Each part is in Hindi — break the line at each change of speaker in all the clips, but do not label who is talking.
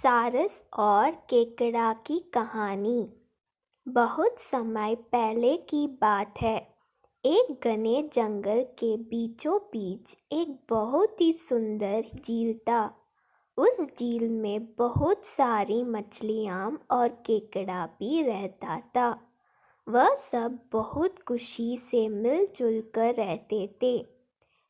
सारस और केकड़ा की कहानी। बहुत समय पहले की बात है। एक घने जंगल के बीचों बीच एक बहुत ही सुंदर झील था। उस झील में बहुत सारी मछलियाँ और केकड़ा भी रहता था। वह सब बहुत खुशी से मिलजुल कर रहते थे।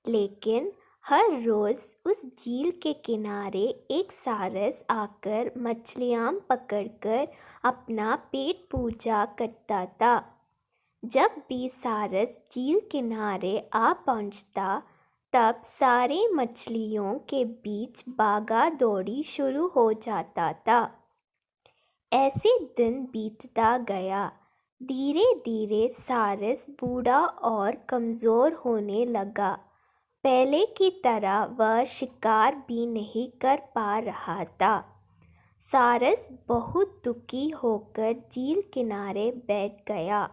लेकिन हर रोज़ उस झील के किनारे एक सारस आकर मछलियाँ पकड़कर अपना पेट पूजा करता था। जब भी सारस झील किनारे आ पहुँचता, तब सारे मछलियों के बीच भागा दौड़ी शुरू हो जाता था। ऐसे दिन बीतता गया। धीरे धीरे सारस बूढ़ा और कमज़ोर होने लगा। पहले की तरह वह शिकार भी नहीं कर पा रहा था। सारस बहुत दुखी होकर झील किनारे बैठ गया।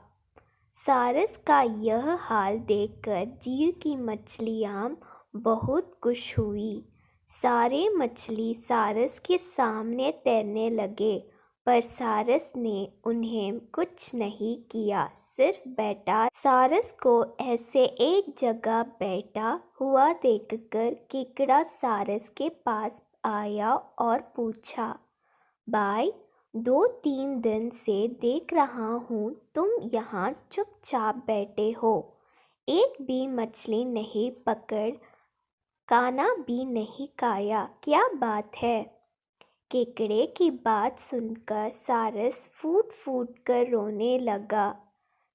सारस का यह हाल देखकर झील की मछलियाँ बहुत खुश हुई। सारे मछली सारस के सामने तैरने लगे, पर सारस ने उन्हें कुछ नहीं किया, सिर्फ बैठा। सारस को ऐसे एक जगह बैठा हुआ देखकर केकड़ा सारस के पास आया और पूछा, भाई, 2-3 दिन से देख रहा हूँ तुम यहाँ चुपचाप बैठे हो, एक भी मछली नहीं पकड़, खाना भी नहीं खाया, क्या बात है? केकड़े की बात सुनकर सारस फूट फूट कर रोने लगा।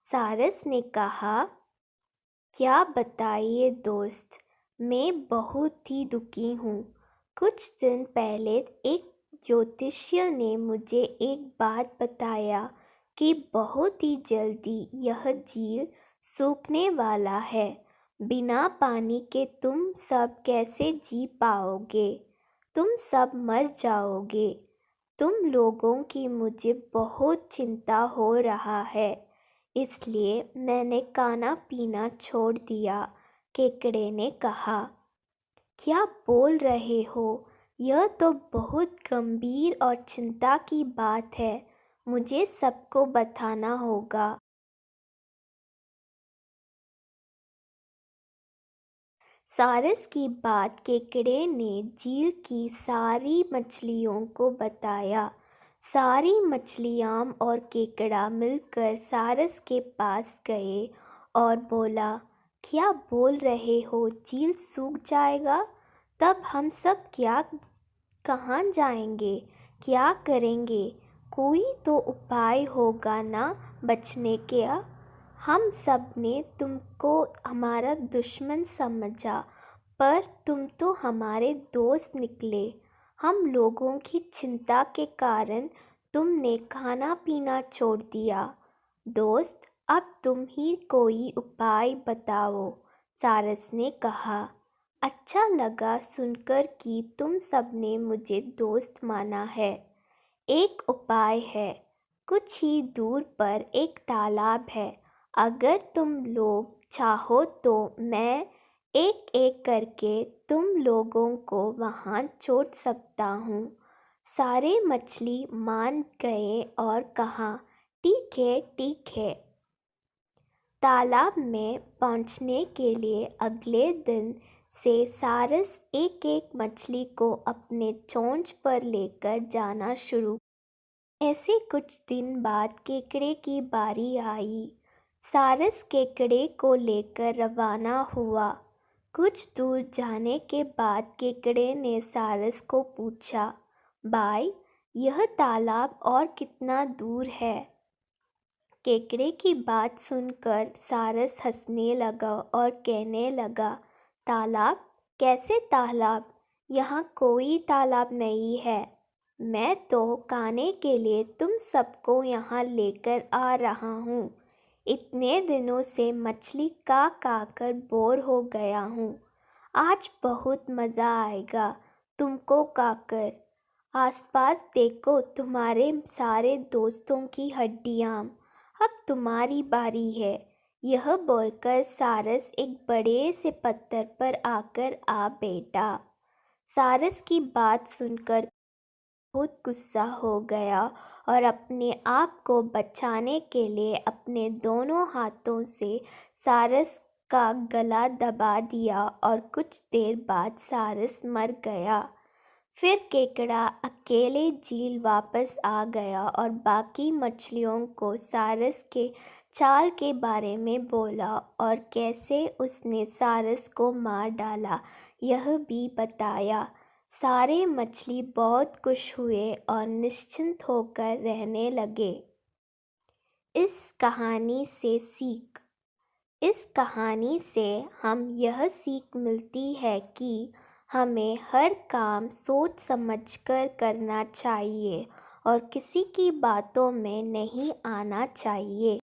सारस ने कहा, क्या बताइए दोस्त, मैं बहुत ही दुखी हूँ। कुछ दिन पहले एक ज्योतिषी ने मुझे एक बात बताया कि बहुत ही जल्दी यह झील सूखने वाला है। बिना पानी के तुम सब कैसे जी पाओगे? तुम सब मर जाओगे। तुम लोगों की मुझे बहुत चिंता हो रहा है, इसलिए मैंने खाना पीना छोड़ दिया। केकड़े ने कहा, क्या बोल रहे हो? यह तो बहुत गंभीर और चिंता की बात है, मुझे सबको बताना होगा। सारस की बात केकड़े ने झील की सारी मछलियों को बताया। सारी मछलियाँ और केकड़ा मिलकर सारस के पास गए और बोला, क्या बोल रहे हो, झील सूख जाएगा? तब हम सब कहाँ जाएंगे, क्या करेंगे? कोई तो उपाय होगा ना बचने का। हम सब ने तुमको हमारा दुश्मन समझा, पर तुम तो हमारे दोस्त निकले। हम लोगों की चिंता के कारण तुमने खाना पीना छोड़ दिया। दोस्त, अब तुम ही कोई उपाय बताओ, सारस ने कहा। अच्छा लगा सुनकर कि तुम सब ने मुझे दोस्त माना है। एक उपाय है। कुछ ही दूर पर एक तालाब है। अगर तुम लोग चाहो तो मैं एक एक करके तुम लोगों को वहाँ छोड़ सकता हूँ। सारे मछली मान गए और कहा, ठीक है ठीक है। तालाब में पहुँचने के लिए अगले दिन से सारस एक एक मछली को अपने चोंच पर लेकर जाना शुरू। ऐसे कुछ दिन बाद केकड़े की बारी आई। सारस केकड़े को लेकर रवाना हुआ। कुछ दूर जाने के बाद केकड़े ने सारस को पूछा, भाई, यह तालाब और कितना दूर है? केकड़े की बात सुनकर सारस हंसने लगा और कहने लगा, तालाब? कैसे तालाब? यहाँ कोई तालाब नहीं है। मैं तो खाने के लिए तुम सबको यहाँ लेकर आ रहा हूँ। इतने दिनों से मछली खा कर बोर हो गया हूँ। आज बहुत मज़ा आएगा तुमको खाकर। आसपास देखो, तुम्हारे सारे दोस्तों की हड्डियाँ। अब तुम्हारी बारी है। यह बोलकर सारस एक बड़े से पत्थर पर आकर आ बैठा। सारस की बात सुनकर बहुत गुस्सा हो गया और अपने आप को बचाने के लिए अपने दोनों हाथों से सारस का गला दबा दिया और कुछ देर बाद सारस मर गया। फिर केकड़ा अकेले झील वापस आ गया और बाकी मछलियों को सारस के चाल के बारे में बोला और कैसे उसने सारस को मार डाला यह भी बताया। सारे मछली बहुत खुश हुए और निश्चिंत होकर रहने लगे। इस कहानी से सीख। इस कहानी से हम यह सीख मिलती है कि हमें हर काम सोच समझकर करना चाहिए और किसी की बातों में नहीं आना चाहिए।